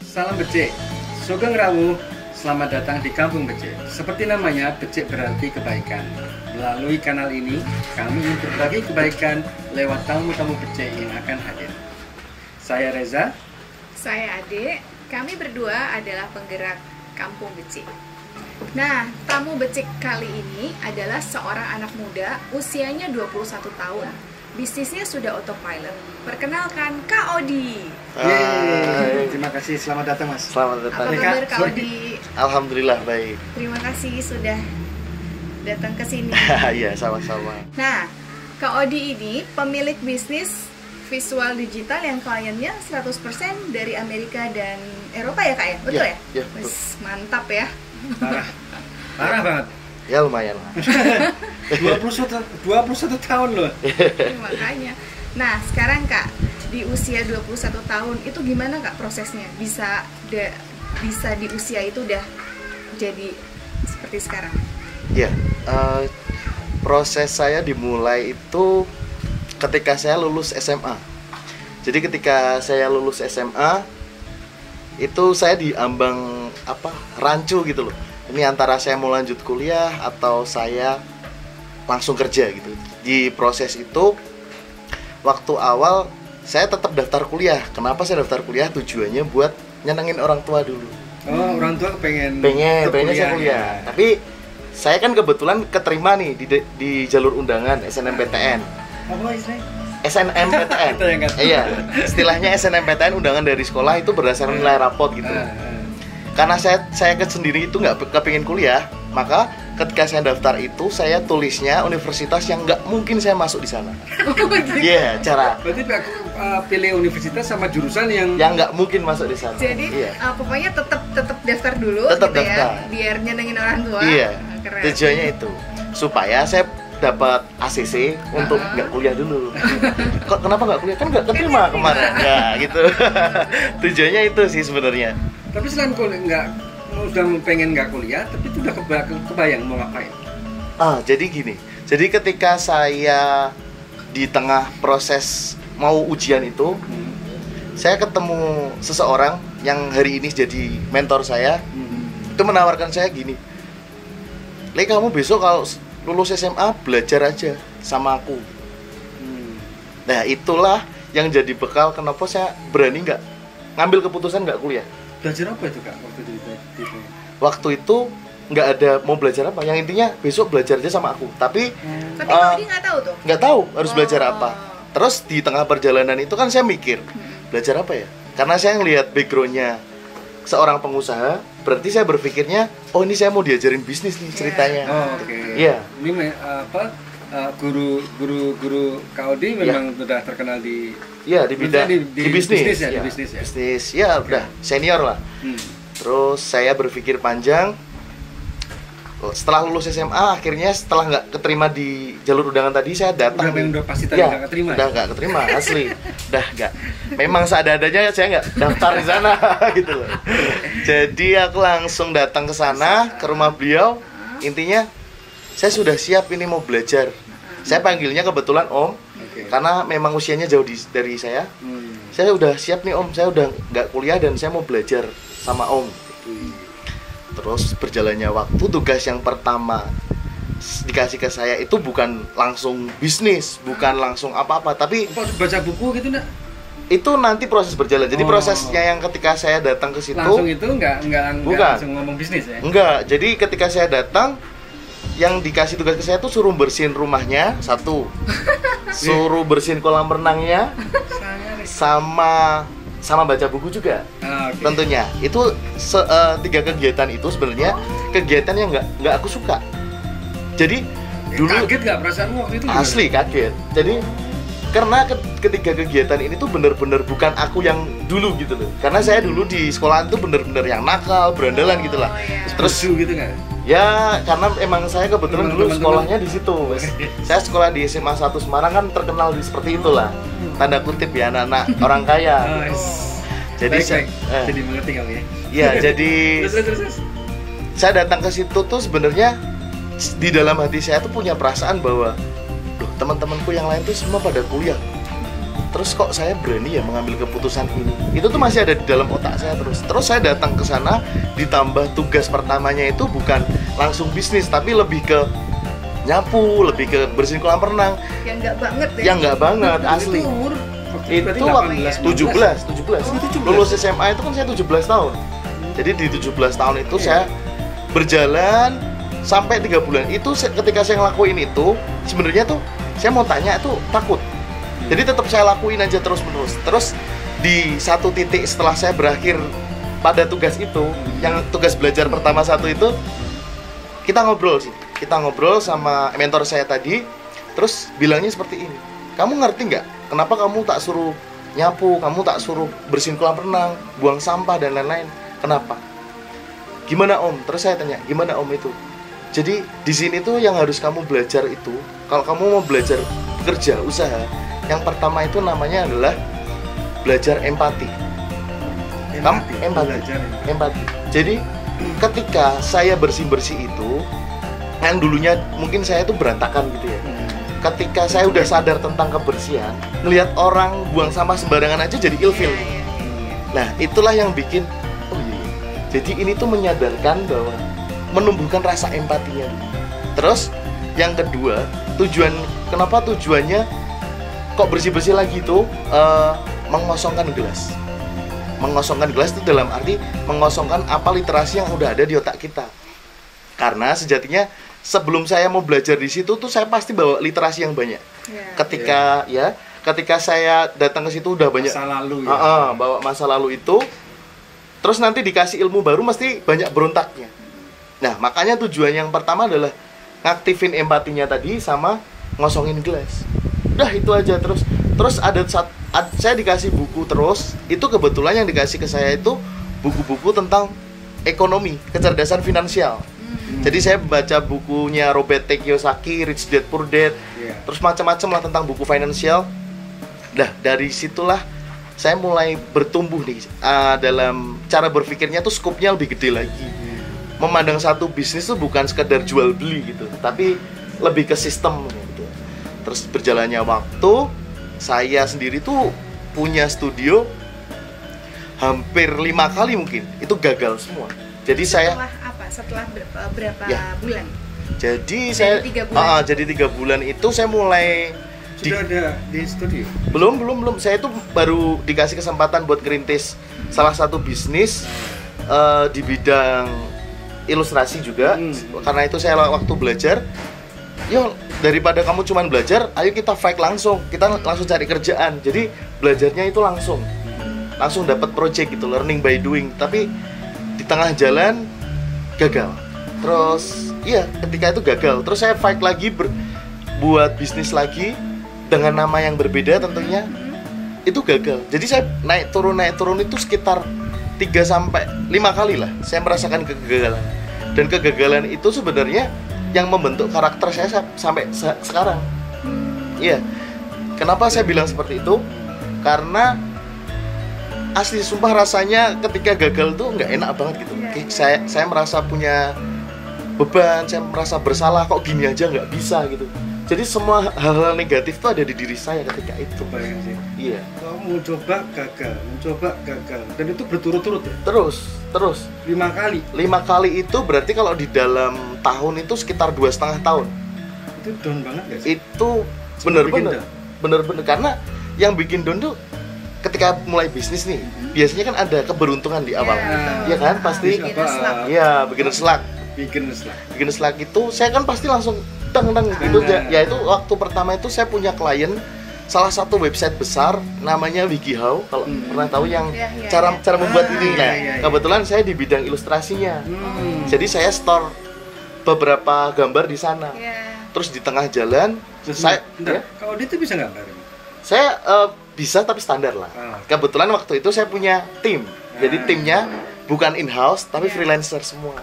Salam becek, sugeng rawuh, selamat datang di Kampung Becek. Seperti namanya, becek berarti kebaikan. Melalui kanal ini, kami ingin berbagi kebaikan lewat tamu-tamu becek yang akan hadir. Saya Reza. Saya Ade. Kami berdua adalah penggerak Kampung Becek. Nah, tamu becek kali ini adalah seorang anak muda usianya 21 tahun. Bisnisnya sudah autopilot. Perkenalkan, Kak Odi. Yeay, terima kasih, selamat datang Mas. Selamat datang. Apa Kak. kabar Kak Odi? Alhamdulillah baik. Terima kasih sudah datang ke sini. Iya, sama-sama. Nah, Kak Odi ini pemilik bisnis visual digital yang kliennya 100% dari Amerika dan Eropa ya Kak ya? Betul ya? Iya, betul. Wis, mantap ya. Parah banget. Ya lumayan lah. 21 tahun loh. Makanya. Nah, sekarang Kak, di usia 21 tahun itu gimana Kak prosesnya? Bisa di usia itu udah jadi seperti sekarang? Iya, proses saya dimulai itu ketika saya lulus SMA. Jadi ketika saya lulus SMA itu saya diambang rancu gitu loh. Ini antara saya mau lanjut kuliah atau saya langsung kerja gitu. Di proses itu waktu awal saya tetap daftar kuliah. Kenapa saya daftar kuliah? Tujuannya buat nyenengin orang tua dulu. Oh, orang tua pengen saya kuliah. Tapi saya kan kebetulan keterima nih di jalur undangan SNMPTN. Apa istilahnya? SNMPTN. Itu yang kata. Iya, istilahnya SNMPTN undangan dari sekolah itu berdasarkan nilai rapot gitu. Karena saya sendiri itu nggak kepingin kuliah, maka ketika saya daftar itu saya tulisnya universitas yang nggak mungkin saya masuk di sana. Iya, cara. Berarti aku pilih universitas sama jurusan yang nggak mungkin masuk di sana. Jadi iya. pokoknya tetap daftar dulu Tetap gitu daftar. ya, biar nyenengin orang tua. Iya. Keren. Tujuannya itu supaya saya dapat ACC untuk nggak kuliah dulu. Kok kenapa nggak kuliah? Kan nggak keterima kemarin. Ya gitu. Tujuannya itu sih sebenarnya. Tapi selain kuliah udah pengen nggak kuliah, tapi itu udah kebayang mau ngapain? Jadi gini. Jadi ketika saya di tengah proses mau ujian itu, saya ketemu seseorang yang hari ini jadi mentor saya. Itu menawarkan saya gini, "Le, kamu besok kalau lulus SMA belajar aja sama aku." Nah, itulah yang jadi bekal kenapa saya berani nggak ngambil keputusan nggak kuliah. Belajar apa itu Kak waktu itu? Waktu itu nggak ada mau belajar apa, yang intinya besok belajar aja sama aku. Tapi Kak Odi nggak tahu tuh? nggak tahu harus belajar apa. Terus di tengah perjalanan itu kan saya mikir, belajar apa ya? Karena saya ngelihat backgroundnya seorang pengusaha, berarti saya berpikirnya, oh ini saya mau diajarin bisnis nih ceritanya. Oh, oke. Iya. Ini guru Kak Odi memang sudah terkenal di Iya, di bidang di bisnis. ya, Iya, di bisnis ya. Bisnis. Ya, udah senior lah. Terus saya berpikir panjang. Setelah lulus SMA, akhirnya setelah nggak keterima di jalur undangan tadi, saya datang. Udah pasti tadi nggak keterima. Udah nggak keterima, asli. Udah nggak. Memang seadanya saya nggak daftar di sana gitu loh. Jadi aku langsung datang ke sana, ke rumah beliau. Intinya saya sudah siap ini mau belajar. Saya panggilnya kebetulan Om, karena memang usianya jauh dari saya. Saya udah siap nih Om, saya udah nggak kuliah dan saya mau belajar sama Om. Terus berjalannya waktu, tugas yang pertama dikasih ke saya itu bukan langsung bisnis, bukan langsung apa-apa, tapi baca buku gitu enggak? Itu nanti proses berjalan. Jadi prosesnya yang ketika saya datang ke situ langsung itu enggak langsung ngomong bisnis ya? Enggak. Jadi ketika saya datang, yang dikasih tugas ke saya tuh suruh bersihin rumahnya satu, suruh bersihin kolam renangnya, sama baca buku juga. Tentunya itu 3 kegiatan itu sebenarnya kegiatan yang nggak aku suka. Jadi dulu kaget nggak perasaanmu waktu itu? Asli kaget. Jadi karena ketiga kegiatan ini tuh bener-bener bukan aku yang dulu gitu loh. Karena saya dulu di sekolah itu bener-bener yang nakal, berandalan gitu lah. Terus gitu nggak? Ya, karena emang saya kebetulan dulu sekolahnya di situ. Saya sekolah di SMA 1 Semarang kan terkenal seperti itulah. Tanda kutip ya, anak-anak orang kaya. Jadi jadi mengerti kamu ya. Iya, jadi terus. Saya datang ke situ tuh sebenarnya di dalam hati saya tuh punya perasaan bahwa loh, teman-temanku yang lain tuh semua pada kuliah. terus kok saya berani ya mengambil keputusan ini. Itu tuh masih ada di dalam otak saya terus saya datang ke sana, ditambah tugas pertamanya itu bukan langsung bisnis tapi lebih ke nyapu, lebih ke bersihin kolam renang. Yang nggak banget ya? Yang nggak banget asli. Itu umur Itu waktu 17. Lulus SMA itu kan saya 17 tahun. Jadi di 17 tahun itu saya berjalan sampai 3 bulan. Itu ketika saya ngelakuin itu, sebenarnya tuh saya mau tanya itu takut. Jadi tetap saya lakuin aja terus-menerus. Terus di satu titik setelah saya berakhir pada tugas itu, yang tugas belajar pertama satu itu, kita ngobrol sama mentor saya tadi. Terus bilangnya seperti ini, kamu ngerti nggak kenapa kamu tak suruh nyapu, kamu tak suruh bersihin kolam renang, buang sampah dan lain-lain? Kenapa? Gimana Om? Terus saya tanya, gimana Om itu? Jadi di sini tuh yang harus kamu belajar itu, kalau kamu mau belajar kerja, usaha, yang pertama itu namanya adalah belajar empati. Empati. Jadi ketika saya bersih-bersih itu, yang dulunya mungkin saya itu berantakan gitu ya. Ketika saya udah sadar tentang kebersihan, ngelihat orang buang sampah sembarangan aja jadi ilfil. Nah, itulah yang bikin jadi ini tuh menyadarkan bahwa menumbuhkan rasa empatinya. Terus yang kedua, kenapa tujuannya kok bersih-bersih lagi tuh mengosongkan gelas. Mengosongkan gelas itu dalam arti mengosongkan apa literasi yang udah ada di otak kita. Karena sejatinya sebelum saya mau belajar di situ tuh saya pasti bawa literasi yang banyak. Ketika saya datang ke situ udah banyak masa lalu ya. Bawa masa lalu itu. Terus nanti dikasih ilmu baru mesti banyak berontaknya. Nah, makanya tujuan yang pertama adalah ngaktifin empatinya tadi sama ngosongin gelas. Udah itu aja. Terus ada saya dikasih buku terus. Itu kebetulan yang dikasih ke saya itu buku-buku tentang ekonomi, kecerdasan finansial. Jadi saya baca bukunya Robert T. Kiyosaki, Rich Dad Poor Dad, terus macam-macam lah tentang buku finansial. Nah, dari situlah saya mulai bertumbuh nih dalam cara berpikirnya tuh skopnya lebih gede lagi. Memandang satu bisnis tuh bukan sekedar jual beli gitu, tapi lebih ke sistem gitu. Terus berjalannya waktu, saya sendiri tuh punya studio hampir 5 kali mungkin itu gagal semua. Jadi setelah berapa bulan? Jadi saya 3 bulan. Jadi 3 bulan itu saya mulai sudah ada di studio? Belum. Saya itu baru dikasih kesempatan buat ngerintis salah satu bisnis di bidang ilustrasi juga. Karena itu saya waktu belajar, daripada kamu cuman belajar, ayo kita fight langsung. Kita langsung cari kerjaan. Jadi belajarnya itu langsung dapat project gitu, learning by doing. Tapi di tengah jalan gagal. Terus ketika itu gagal, terus saya fight lagi buat bisnis lagi dengan nama yang berbeda tentunya. Itu gagal. Jadi saya naik turun itu sekitar 3-5 kali lah saya merasakan kegagalan. Dan kegagalan itu sebenarnya yang membentuk karakter saya sampai sekarang. Iya. Kenapa saya bilang seperti itu? Karena asli sumpah rasanya ketika gagal tuh nggak enak banget gitu. Saya merasa punya beban, saya merasa bersalah, kok gini aja nggak bisa gitu. Jadi semua hal-hal negatif tuh ada di diri saya ketika itu. Bayang sih. Iya. Kamu mencoba gagal, dan itu berturut-turut ya? Terus 5 kali. 5 kali itu berarti kalau di dalam tahun itu sekitar 2,5 tahun. Itu down banget gak sih? Itu bener-bener karena yang bikin down tuh ketika mulai bisnis nih, biasanya kan ada keberuntungan di awal. Iya kan? Pasti. Iya, beginner's luck. Beginner's luck itu saya kan pasti langsung gitu ya. Itu waktu pertama itu saya punya klien salah satu website besar namanya WikiHow, kalau pernah tahu yang cara membuat ini. Kebetulan saya di bidang ilustrasinya. Jadi saya store beberapa gambar di sana. Terus di tengah jalan kalau dia tuh bisa gambar? Saya bisa tapi standar lah. Kebetulan waktu itu saya punya tim. Jadi timnya bukan in-house tapi freelancer semua.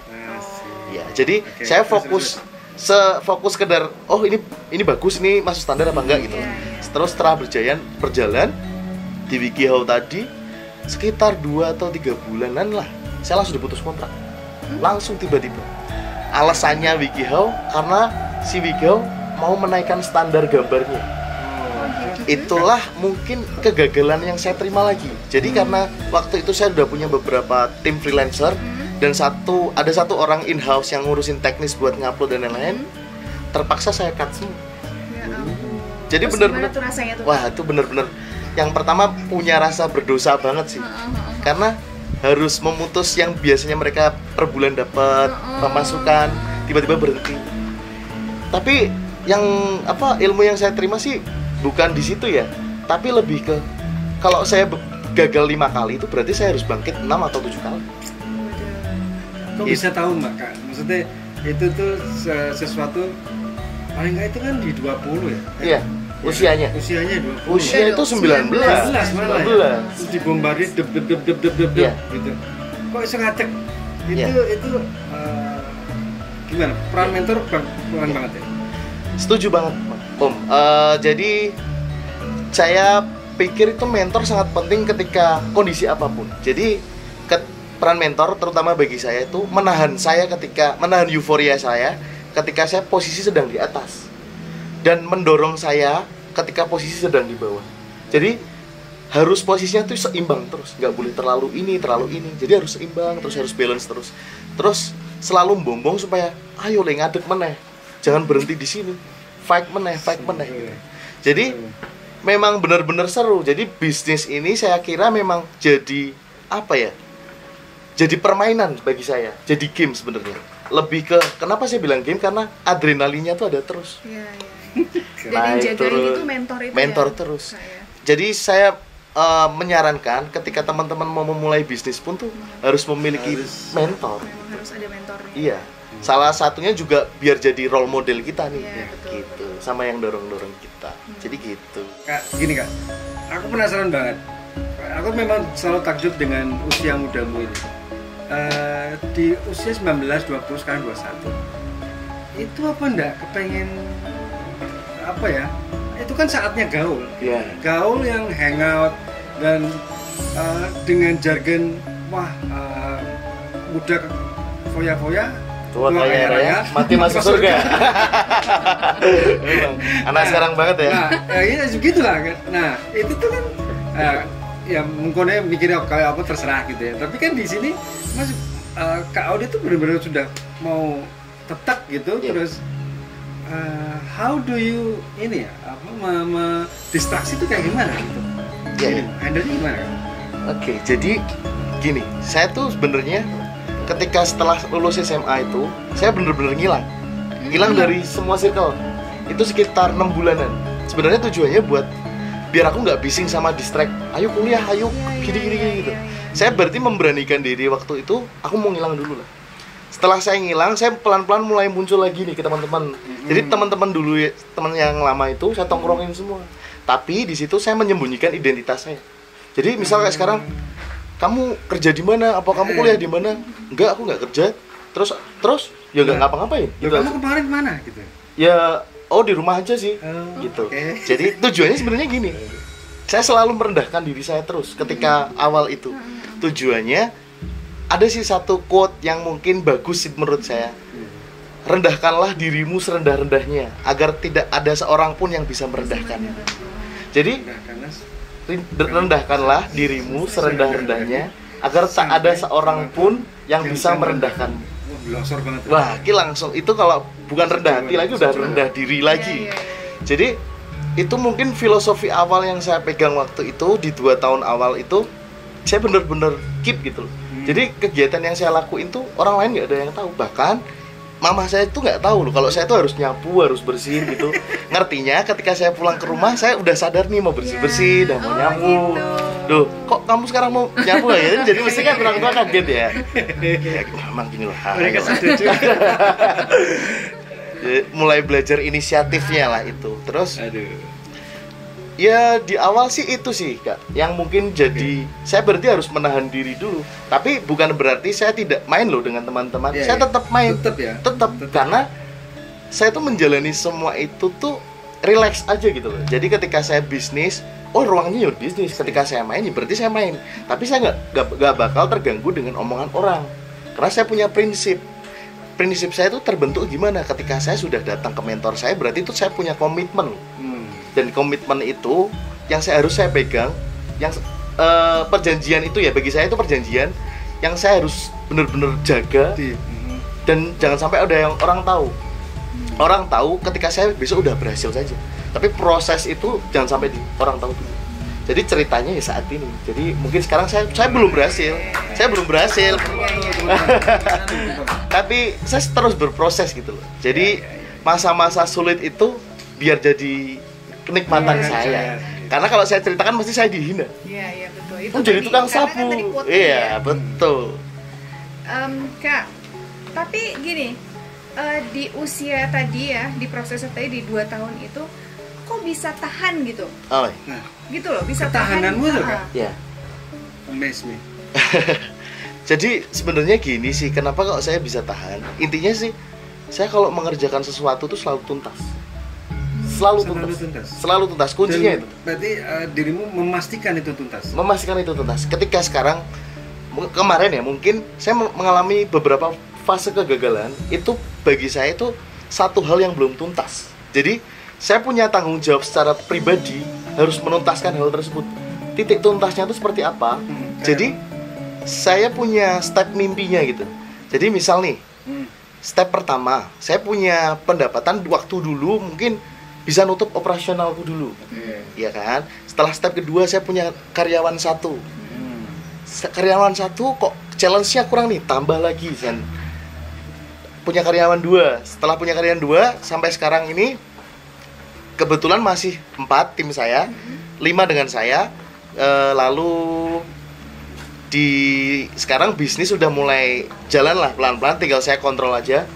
Ya, jadi saya fokus sekedar ini bagus, ini masuk standar apa enggak gitu. Terus setelah berjalan di WikiHow tadi sekitar 2 atau 3 bulanan lah saya langsung diputus kontrak. Langsung tiba-tiba. Alasannya WikiHow karena si WikiHow mau menaikkan standar gambarnya. itulah mungkin kegagalan yang saya terima lagi. Jadi karena waktu itu saya udah punya beberapa tim freelancer dan ada satu orang in-house yang ngurusin teknis buat ngupload dan lain-lain, terpaksa saya cut semua. Ya ampun. Jadi Terus bener-bener, gimana tuh rasanya tuh? wah itu bener-bener yang pertama punya rasa berdosa banget sih, karena harus memutus yang biasanya mereka per bulan dapat pemasukan, tiba-tiba berhenti. Tapi yang ilmu yang saya terima sih bukan di situ ya, tapi lebih ke kalau saya gagal 5 kali itu berarti saya harus bangkit 6 atau 7 kali. Kok bisa tahu Mbak Kak? Maksudnya itu tuh sesuatu paling nggak itu kan di 20 ya? Iya, usianya. Usianya 20. Usia itu 19. 19 malah ya? 19. Terus dibombardir deb Iya. gitu. Kok bisa ngacek? Iya. Itu gimana? Peran mentor peran banget ya? Setuju banget, Om. Jadi saya pikir itu mentor sangat penting ketika kondisi apapun. Jadi peran mentor terutama bagi saya itu menahan euforia saya ketika saya posisi sedang di atas dan mendorong saya ketika posisi sedang di bawah. Jadi harus posisinya tuh seimbang terus, nggak boleh terlalu ini. Jadi harus seimbang terus, harus balance terus selalu bombong supaya ayo le ngadeg meneh, jangan berhenti di sini, fight meneh gitu. Jadi memang benar-benar seru. Jadi bisnis ini saya kira memang jadi jadi permainan bagi saya, jadi game sebenarnya. Lebih ke kenapa saya bilang game, karena adrenalinnya tuh ada terus. Iya. Dan yang jagain itu mentor ya? Terus. Saya. Jadi saya menyarankan ketika teman-teman mau memulai bisnis pun tuh harus memiliki mentor. Memang harus ada mentornya. Iya. Salah satunya juga biar jadi role model kita nih, Iya, betul. gitu. Sama yang dorong-dorong kita. Jadi gitu. Kak, gini Kak, aku penasaran banget. Aku memang selalu takjub dengan usia mudamu ini. Di usia 19, 20, sekarang 21. Itu apa enggak kepengen itu kan saatnya gaul. Iya. Gaul yang hangout dan dengan jargon muda foya-foya, Tua kaya raya, mati masuk surga. Memang anak sekarang banget ya. Nah, iya begitulah kan. Nah, itu tuh kan ya mungkinnya mikirnya kayak apa terserah gitu ya. Tapi kan di sini Mas Kak Audi tuh benar-benar sudah mau tetap gitu. Yeah. Terus how do you distraksi itu kayak gimana gitu? Iya. Handle-nya gimana? Oke, jadi gini, saya tuh sebenarnya ketika setelah lulus SMA itu saya bener-bener ngilang dari semua circle. Itu sekitar 6 bulanan. Sebenarnya tujuannya buat biar aku nggak bising sama distract. Ayo kuliah, ayo gini gitu. Saya berarti memberanikan diri waktu itu. Aku mau ngilang dulu lah. Setelah saya ngilang, saya pelan-pelan mulai muncul lagi nih ke teman-teman. Jadi teman-teman dulu, teman yang lama itu saya tongkrongin semua. Tapi di situ saya menyembunyikan identitas saya. Jadi misal kayak sekarang, kamu kerja di mana? Apa kamu kuliah di mana? Enggak, aku nggak kerja. Terus ya nggak ngapa-ngapain. Gitu. Kamu kemarin mana gitu? Ya, di rumah aja sih. Gitu. Okay. Jadi tujuannya sebenarnya gini. Saya selalu merendahkan diri saya terus ketika awal itu. Tujuannya ada sih satu quote yang mungkin bagus sih menurut saya. Rendahkanlah dirimu serendah-rendahnya agar tidak ada seorang pun yang bisa merendahkan. Jadi rendahkanlah dirimu serendah-rendahnya agar tak ada seorang pun yang bisa merendahkanmu. Losor banget. Wah, ini langsung itu kalau bukan rendah hati lagi udah rendah diri lagi. Jadi itu mungkin filosofi awal yang saya pegang waktu itu di 2 tahun awal itu. Saya bener-bener keep gitu. Jadi kegiatan yang saya lakuin tuh orang lain nggak ada yang tahu. Bahkan mama saya tuh nggak tahu loh kalau saya tuh harus nyapu, harus bersihin gitu. Ngertinya ketika saya pulang ke rumah saya udah sadar nih mau bersih-bersih dan mau nyapu. Duh, kok kamu sekarang mau nyapu ya? Jadi mesti kan orang tua kaget ya. Ya memang gini lah. Mereka sadar juga. Mulai belajar inisiatifnya lah itu. Terus Aduh. ya di awal sih itu sih Kak, yang mungkin jadi saya berarti harus menahan diri dulu. Tapi bukan berarti saya tidak main loh dengan teman-teman. Saya tetap main. Tetap karena saya tuh menjalani semua itu tuh relax aja gitu loh. Jadi ketika saya bisnis, ruangnya ya bisnis. Ketika saya main, ya berarti saya main. Tapi saya nggak bakal terganggu dengan omongan orang. Karena saya punya prinsip. Prinsip saya itu terbentuk gimana? Ketika saya sudah datang ke mentor saya, berarti itu saya punya komitmen. dan komitmen itu yang harus saya pegang, yang perjanjian itu ya bagi saya itu perjanjian yang saya harus benar-benar jaga dan jangan sampai ada yang orang tahu. Orang tahu ketika saya besok udah berhasil saja. Tapi proses itu jangan sampai orang tahu dulu. Jadi ceritanya ya saat ini. Jadi mungkin sekarang saya belum berhasil. Saya belum berhasil. Tapi saya terus berproses gitu loh. Jadi masa-masa sulit itu biar jadi kenikmatan saya. Karena kalau saya ceritakan mesti saya dihina. Iya, betul. Itu jadi tukang sapu. Iya, betul. Kak, tapi gini, di usia tadi ya, di proses tadi di 2 tahun itu kok bisa tahan gitu? Oh. Nah, gitu loh, bisa ketahananmu tahan. tuh, Kak? Iya. Amaze me. Jadi sebenarnya gini sih, kenapa kok saya bisa tahan? Intinya sih, saya kalau mengerjakan sesuatu tuh selalu tuntas. Selalu tuntas. Kuncinya itu. Berarti dirimu memastikan itu tuntas. Memastikan itu tuntas. Ketika sekarang kemarin ya mungkin saya mengalami beberapa fase kegagalan, itu bagi saya itu satu hal yang belum tuntas. Jadi saya punya tanggung jawab secara pribadi harus menuntaskan hal tersebut. Titik tuntasnya itu seperti apa? Jadi saya punya step mimpinya gitu. Jadi misal nih, step pertama, saya punya pendapatan waktu dulu mungkin bisa nutup operasionalku dulu, ya kan? Setelah step kedua saya punya karyawan 1. Karyawan 1 kok challenge-nya kurang nih, tambah lagi dan punya karyawan 2. Setelah punya karyawan 2 sampai sekarang ini kebetulan masih 4 tim saya, 5 dengan saya. Lalu sekarang bisnis sudah mulai jalan lah pelan-pelan, tinggal saya kontrol aja.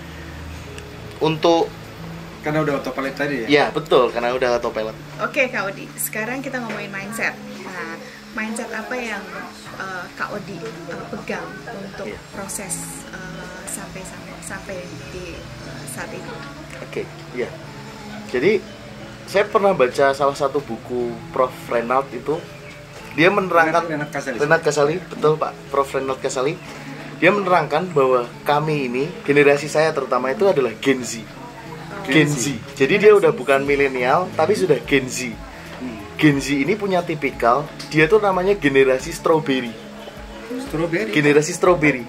Karena udah autopilot tadi ya? Ya betul, karena udah autopilot. Oke Kak Odi, sekarang kita ngomongin mindset. Nah, mindset apa yang Kak Odi pegang untuk proses sampai di saat ini? Oke, ya. Jadi saya pernah baca salah satu buku Prof. Reynald itu, dia menerangkan Reynald Kasali, betul Pak, Prof. Reynald Kasali. Dia menerangkan bahwa kami ini, generasi saya terutama itu adalah Gen Z. Jadi dia udah bukan milenial tapi sudah Gen Z. Gen Z ini punya tipikal, dia tuh namanya generasi strawberry. Generasi strawberry.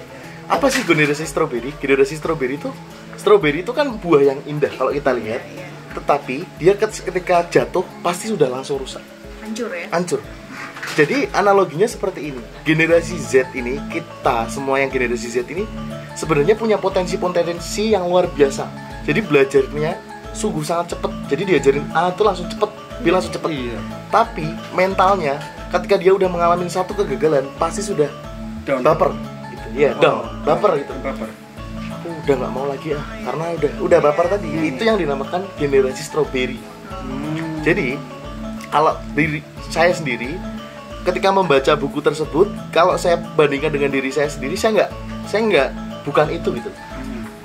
Apa sih generasi strawberry? Generasi strawberry itu kan buah yang indah kalau kita lihat. Tetapi dia ketika jatuh pasti sudah langsung rusak. Hancur. Jadi analoginya seperti ini. Generasi Z ini, kita semua yang generasi Z ini sebenarnya punya potensi yang luar biasa. Jadi belajarnya sungguh sangat cepat. Jadi diajarin A itu langsung cepet, B langsung cepet. Tapi mentalnya ketika dia udah mengalami satu kegagalan pasti sudah baper. Gitu. Baper gitu. Aku udah nggak mau lagi karena udah baper tadi. Itu yang dinamakan generasi strawberry. Jadi kalau diri saya sendiri ketika membaca buku tersebut, kalau saya bandingkan dengan diri saya sendiri, saya nggak bukan itu gitu.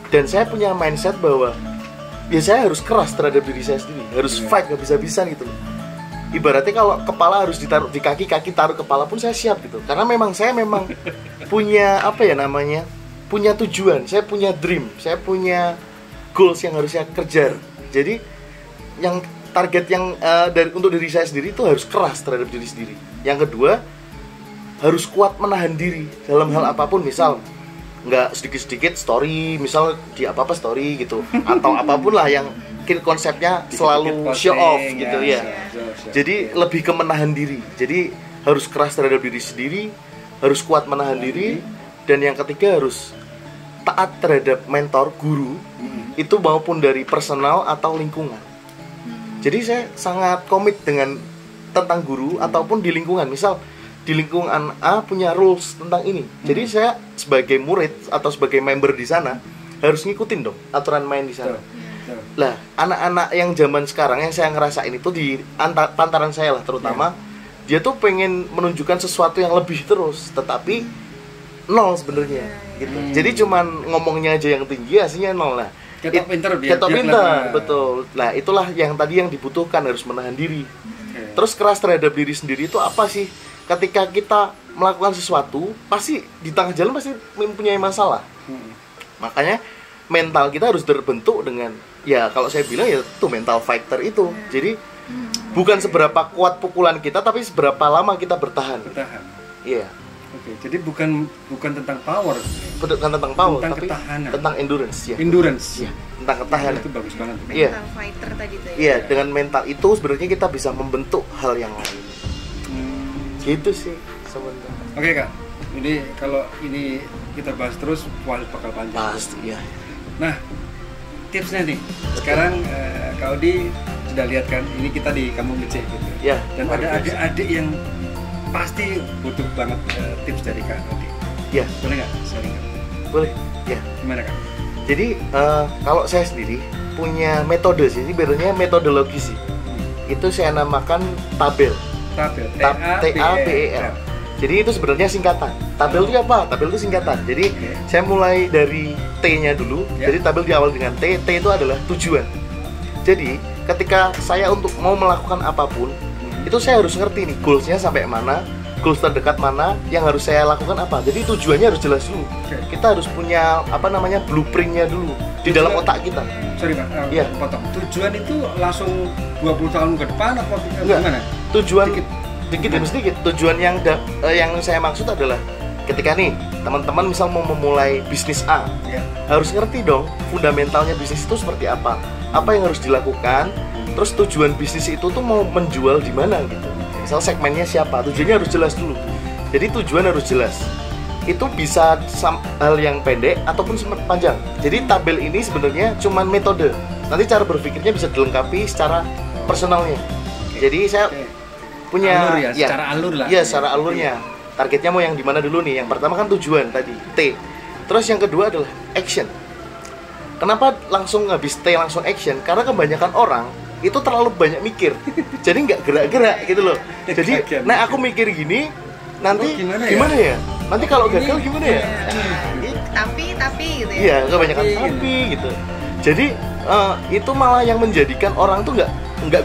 Dan saya punya mindset bahwa ya saya harus keras terhadap diri saya sendiri, harus fight, gak bisa-bisan gitu. Ibaratnya kalau kepala harus ditaruh di kaki taruh kepala pun saya siap gitu. Karena saya memang punya punya tujuan, saya punya dream, saya punya goals yang harus saya kejar. Jadi yang target yang untuk diri saya sendiri itu harus keras terhadap diri sendiri. Yang kedua, harus kuat menahan diri dalam hal apapun, misal nggak sedikit-sedikit story, misal di apa-apa story gitu, atau apapun lah yang konsepnya selalu show off gitu ya. Jadi lebih ke menahan diri. Jadi harus keras terhadap diri sendiri, harus kuat menahan diri, dan yang ketiga harus taat terhadap mentor, guru, itu maupun dari personal atau lingkungan. Jadi saya sangat komit dengan tentang guru ataupun di lingkungan. Misal di lingkungan A punya rules tentang ini. Jadi saya sebagai murid atau sebagai member di sana harus ngikutin dong aturan main di sana. Lah, anak-anak yang zaman sekarang yang saya ngerasain itu di pantaran saya lah terutama, dia tuh pengen menunjukkan sesuatu yang lebih terus, tetapi nol sebenarnya gitu. Jadi cuman ngomongnya aja yang tinggi, aslinya nol lah. Ketok pinter, betul. Nah, itulah yang tadi yang dibutuhkan, harus menahan diri. Terus keras terhadap diri sendiri itu apa sih? Ketika kita melakukan sesuatu, pasti di tengah jalan pasti mempunyai masalah. Makanya mental kita harus terbentuk dengan, ya kalau saya bilang ya itu mental fighter itu. Jadi Bukan seberapa kuat pukulan kita, tapi seberapa lama kita bertahan. Bertahan. Iya. Oke, jadi bukan tentang power, Bukan tentang power, tentang tapi ketahanan. tentang endurance ya. Endurance. Iya, tentang ketahanan. Itu bagus banget. Iya. Mental fighter tadi tuh ya. Iya, dengan mental itu sebenarnya kita bisa membentuk hal yang lain. Gitu sih sebenarnya. Oke Kak, ini kalau ini kita bahas terus bakal panjang. Pasti ya. Nah, tipsnya nih. Sekarang Kak Odi sudah lihat kan, ini kita di Kampung Becek gitu. Ya. Dan ada adik-adik yang pasti butuh banget tips dari Kak Odi. Ya. Boleh nggak sharing? Boleh. Ya. Gimana Kak? Jadi kalau saya sendiri punya metode sih, ini sebenarnya metodologi sih. Itu saya namakan tabel. Tabel. TABEL. Jadi itu sebenarnya singkatan. Tabel itu apa? Tabel itu singkatan. Jadi saya mulai dari T-nya dulu. Ya. Jadi tabel diawali dengan T. T itu adalah tujuan. Jadi ketika saya untuk mau melakukan apapun, itu saya harus ngerti nih goals-nya sampai mana, goals terdekat mana, yang harus saya lakukan apa. Jadi tujuannya harus jelas dulu. Kita harus punya blueprint-nya dulu di dalam otak kita. Sorry Pak, Iya. potong. Tujuan itu langsung 20 tahun ke depan apa Enggak. gimana? Tujuan dikit demi sedikit. Tujuan yang saya maksud adalah ketika nih teman-teman misal mau memulai bisnis A, Ya. harus ngerti dong fundamentalnya bisnis itu seperti apa yang harus dilakukan, terus tujuan bisnis itu tuh mau menjual di mana gitu. Misal segmennya siapa, tujuannya harus jelas dulu. Jadi tujuan harus jelas. Itu bisa hal yang pendek ataupun panjang. Jadi tabel ini sebenarnya cuman metode. Nanti cara berpikirnya bisa dilengkapi secara personalnya. Jadi saya punya alur ya, secara alur lah. Iya, secara alurnya. Targetnya mau yang di mana dulu nih? Yang pertama kan tujuan tadi, T. Terus yang kedua adalah action. Kenapa langsung habis T langsung action? Karena kebanyakan orang itu terlalu banyak mikir. Jadi nggak gerak-gerak gitu loh. Jadi, nah aku mikir gini, nanti gimana ya? Nanti kalau gagal gimana ya? Tapi gitu ya. Iya, kebanyakan tapi gitu. Jadi itu malah yang menjadikan orang tuh nggak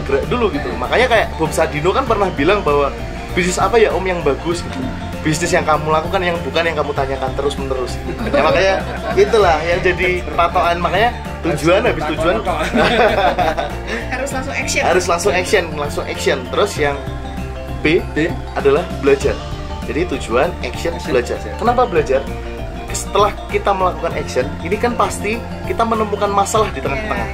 gerak dulu gitu. Makanya kayak Bob Sadino kan pernah bilang bahwa bisnis apa ya Om yang bagus gitu. Bisnis yang kamu lakukan yang bukan yang kamu tanyakan terus menerus. Ya, makanya itulah yang jadi patokan. Makanya tujuan habis tujuan Harus langsung action. harus langsung action. Terus yang B adalah belajar. Jadi tujuan action belajar. Kenapa belajar? Setelah kita melakukan action, ini kan pasti kita menemukan masalah di tengah-tengah.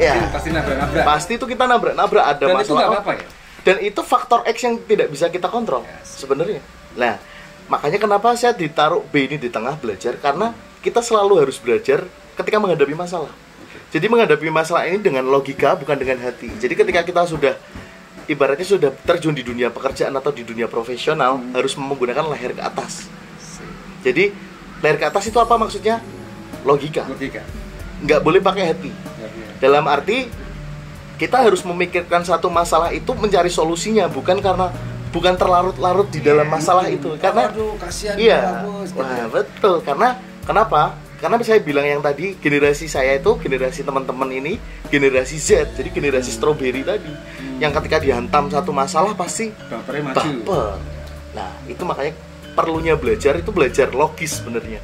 Ya. Pasti nabrak-nabrak. Pasti itu kita nabrak-nabrak ada Dan masalah. itu nggak apa-apa ya? Dan itu faktor X yang tidak bisa kita kontrol sebenarnya. Nah, makanya kenapa saya ditaruh B ini di tengah belajar, karena kita selalu harus belajar ketika menghadapi masalah. Jadi menghadapi masalah ini dengan logika bukan dengan hati. Jadi ketika kita sudah ibaratnya sudah terjun di dunia pekerjaan atau di dunia profesional, harus menggunakan leher ke atas. Jadi leher ke atas itu apa maksudnya? Logika. Nggak boleh pakai hati. Dalam arti kita harus memikirkan satu masalah itu mencari solusinya, bukan terlarut-larut di dalam masalah itu. Karena kasihan iya, nah, betul. Karena kenapa? Karena saya bilang yang tadi generasi saya itu generasi teman-teman ini generasi Z, jadi generasi strawberry tadi, yang ketika dihantam satu masalah pasti baper. Nah itu makanya perlunya belajar itu belajar logis sebenarnya.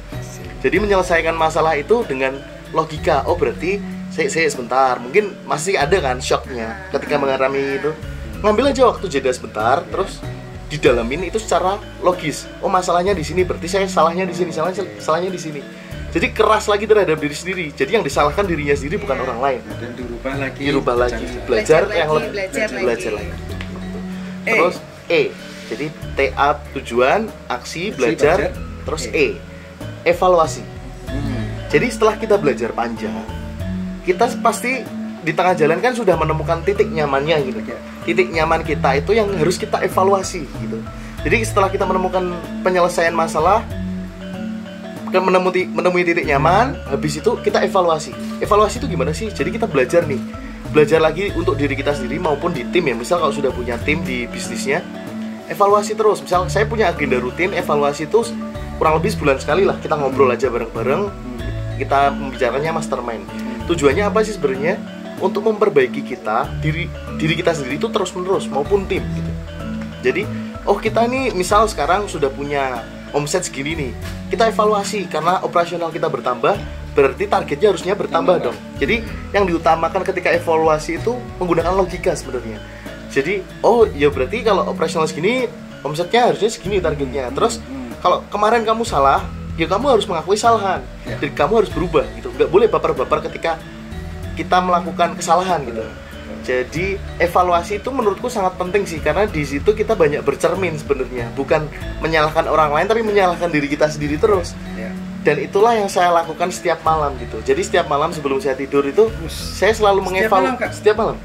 Jadi menyelesaikan masalah itu dengan logika. Oh berarti saya sebentar, mungkin masih ada kan shocknya ketika mengalami itu. Ngambil aja waktu jeda sebentar, terus didalamin itu secara logis. Oh masalahnya di sini, berarti saya salahnya di sini, salahnya di sini. Jadi keras lagi terhadap diri sendiri. Jadi yang disalahkan dirinya sendiri bukan orang lain. Dan dirubah lagi. Belajar yang lebih belajar lagi. Terus E. Jadi TA tujuan, aksi, belajar. Terus E. Evaluasi. Jadi setelah kita belajar panjang, kita pasti di tengah jalan kan sudah menemukan titik nyamannya gitu. Titik nyaman kita itu yang harus kita evaluasi gitu. Jadi setelah kita menemukan penyelesaian masalah, menemui titik nyaman, habis itu kita evaluasi. Evaluasi itu gimana sih? Jadi kita belajar nih. Belajar lagi untuk diri kita sendiri maupun di tim ya. Misal kalau sudah punya tim di bisnisnya, evaluasi terus. Misal saya punya agenda rutin, evaluasi itu kurang lebih sebulan sekali lah. Kita ngobrol aja bareng-bareng. Kita membicarakannya mastermind. Tujuannya apa sih sebenarnya? Untuk memperbaiki diri kita sendiri itu terus-menerus maupun tim gitu. Jadi, oh kita ini misal sekarang sudah punya omset segini nih. Kita evaluasi karena operasional kita bertambah, berarti targetnya harusnya bertambah dong. Jadi yang diutamakan ketika evaluasi itu menggunakan logika sebenarnya. Jadi oh ya berarti kalau operasional segini omsetnya harusnya segini targetnya. Terus kalau kemarin kamu salah, ya kamu harus mengakui kesalahan. Jadi kamu harus berubah gitu. Nggak boleh baper-baper ketika kita melakukan kesalahan gitu. Jadi evaluasi itu menurutku sangat penting sih, karena di situ kita banyak bercermin sebenarnya, bukan menyalahkan orang lain tapi menyalahkan diri kita sendiri terus. Dan itulah yang saya lakukan setiap malam gitu. Jadi setiap malam sebelum saya tidur itu saya selalu setiap malam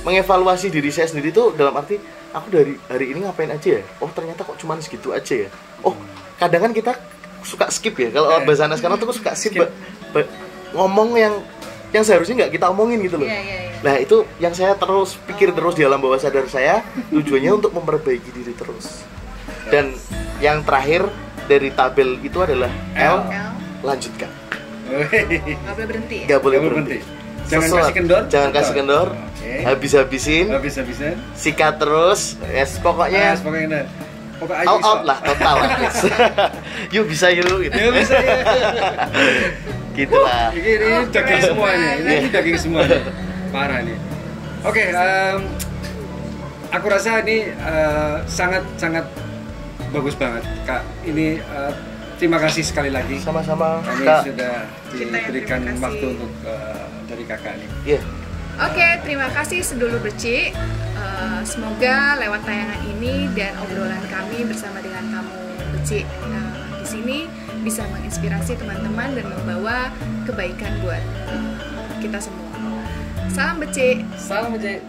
mengevaluasi diri saya sendiri itu dalam arti aku dari hari ini ngapain aja ya? Oh ternyata kok cuman segitu aja ya. Oh kadang kan kita suka skip ya, kalau bahasa anak sekarang tuh suka skip. Ngomong yang seharusnya nggak kita omongin gitu loh. Nah itu yang saya terus pikir terus di alam bawah sadar saya, tujuannya untuk memperbaiki diri terus. Dan yang terakhir dari tabel itu adalah L. Lanjutkan. Nggak boleh berhenti. Nggak boleh berhenti. Jangan kasih kendor. Jangan kasih kendor. Habis-habisin. Sikat terus. Yes, pokoknya. Pokoknya all out lah, total lah. Yuk bisa yuk gitu. Yuk bisa ya. Gitulah. Ini daging semuanya. Ini daging semuanya. Parah nih. Oke, aku rasa ini sangat bagus banget, Kak. Ini terima kasih sekali lagi. Sama-sama. Kami Kak. sudah diberikan waktu untuk dari Kakak nih. Iya. Oke, terima kasih sedulur becik. Semoga lewat tayangan ini dan obrolan kami bersama dengan kamu becik di sini bisa menginspirasi teman-teman dan membawa kebaikan buat kita semua. Salam becik. Salam becik.